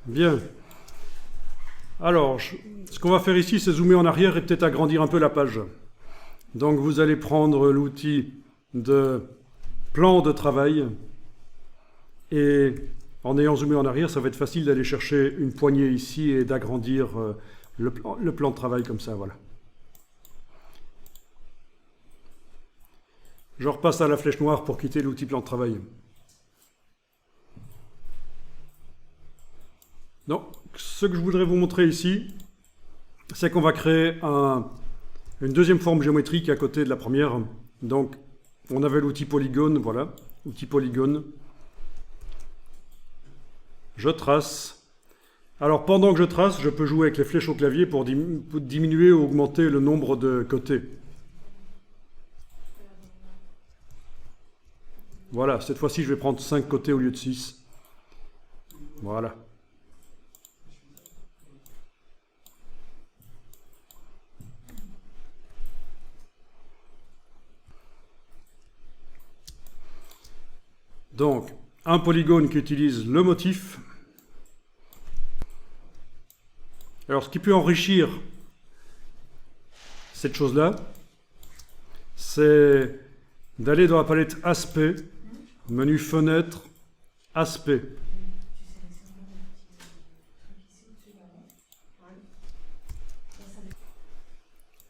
Bien. Alors, ce qu'on va faire ici, c'est zoomer en arrière et peut-être agrandir un peu la page. Donc, vous allez prendre l'outil de plan de travail et en ayant zoomé en arrière, ça va être facile d'aller chercher une poignée ici et d'agrandir le plan de travail comme ça, voilà. Je repasse à la flèche noire pour quitter l'outil plan de travail. Donc, ce que je voudrais vous montrer ici, c'est qu'on va créer une deuxième forme géométrique à côté de la première. Donc, on avait l'outil polygone, voilà, outil polygone. Je trace. Alors, pendant que je trace, je peux jouer avec les flèches au clavier pour diminuer ou augmenter le nombre de côtés. Voilà, cette fois-ci, je vais prendre 5 côtés au lieu de 6. Voilà. Donc, un polygone qui utilise le motif. Alors, ce qui peut enrichir cette chose-là, c'est d'aller dans la palette Aspect, menu Fenêtre, Aspect.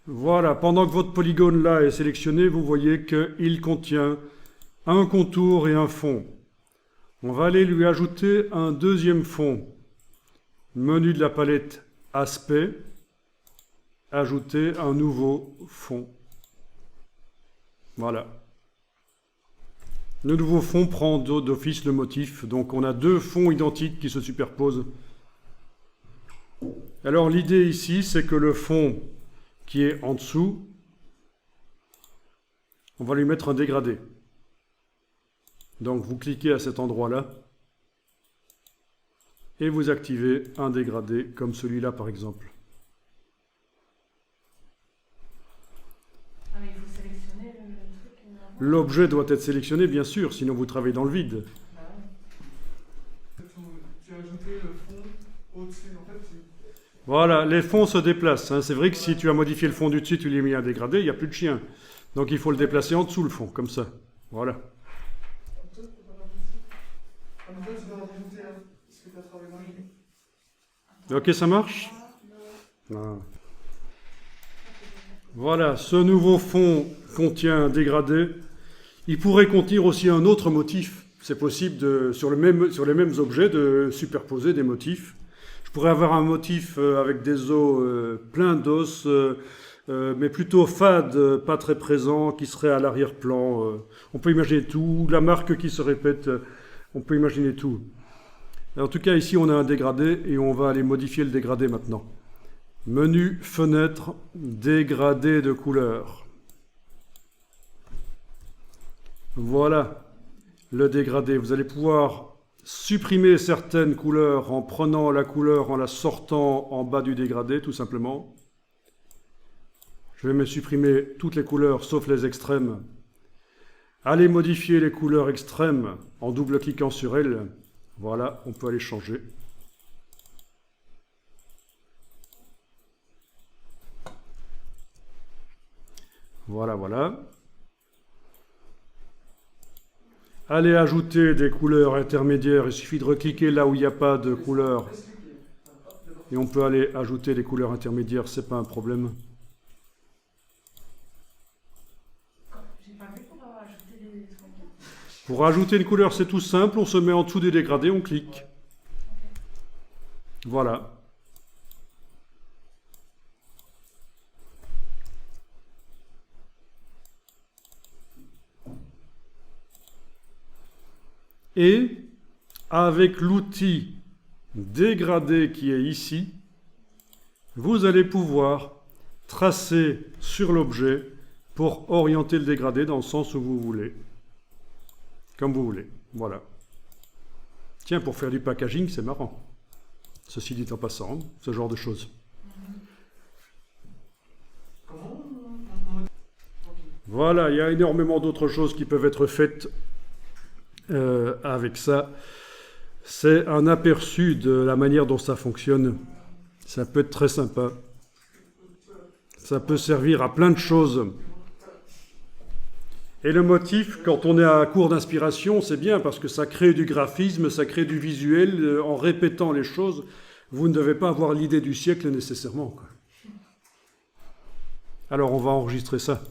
Voilà, pendant que votre polygone là est sélectionné, vous voyez qu'il contient un contour et un fond. On va aller lui ajouter un deuxième fond. Menu de la palette Aspect, ajouter un nouveau fond. Voilà. Le nouveau fond prend d'office le motif, donc on a deux fonds identiques qui se superposent. Alors l'idée ici, c'est que le fond qui est en dessous, on va lui mettre un dégradé. Donc vous cliquez à cet endroit-là et vous activez un dégradé comme celui-là par exemple. Ah, mais il faut sélectionner le truc. L'objet doit être sélectionné bien sûr, sinon vous travaillez dans le vide. Ah ouais. Tu as ajouté le fond au-dessus, en fait. Voilà, les fonds se déplacent. Hein. C'est vrai que si tu as modifié le fond du dessus, tu lui as mis un dégradé, il n'y a plus de chien. Donc il faut le déplacer en dessous le fond, comme ça. Voilà. Ok, ça marche? Ah. Voilà, ce nouveau fond contient un dégradé. Il pourrait contenir aussi un autre motif. C'est possible, sur les mêmes objets, de superposer des motifs. Je pourrais avoir un motif avec des os pleins d'os, mais plutôt fade, pas très présent, qui serait à l'arrière-plan. On peut imaginer tout. La marque qui se répète, on peut imaginer tout. En tout cas, ici, on a un dégradé et on va aller modifier le dégradé maintenant. Menu, fenêtre, dégradé de couleur. Voilà le dégradé. Vous allez pouvoir supprimer certaines couleurs en prenant la couleur, en la sortant en bas du dégradé, tout simplement. Je vais me supprimer toutes les couleurs sauf les extrêmes. Allez modifier les couleurs extrêmes en double-cliquant sur elles. Voilà, on peut aller changer. Voilà, voilà. Allez ajouter des couleurs intermédiaires. Il suffit de recliquer là où il n'y a pas de couleur. Et on peut aller ajouter des couleurs intermédiaires, c'est pas un problème. J'ai pas vu pour ajouter des trucs. Pour ajouter une couleur, c'est tout simple. On se met en dessous des dégradés, on clique. Voilà. Et avec l'outil dégradé qui est ici, vous allez pouvoir tracer sur l'objet pour orienter le dégradé dans le sens où vous voulez. Comme vous voulez. Voilà. Tiens, pour faire du packaging, c'est marrant. Ceci dit en passant, ce genre de choses. Voilà, il y a énormément d'autres choses qui peuvent être faites avec ça. c'est un aperçu de la manière dont ça fonctionne. Ça peut être très sympa. Ça peut servir à plein de choses. Et le motif, quand on est à court d'inspiration, c'est bien parce que ça crée du graphisme, ça crée du visuel. En répétant les choses, vous ne devez pas avoir l'idée du siècle nécessairement, quoi. Alors on va enregistrer ça.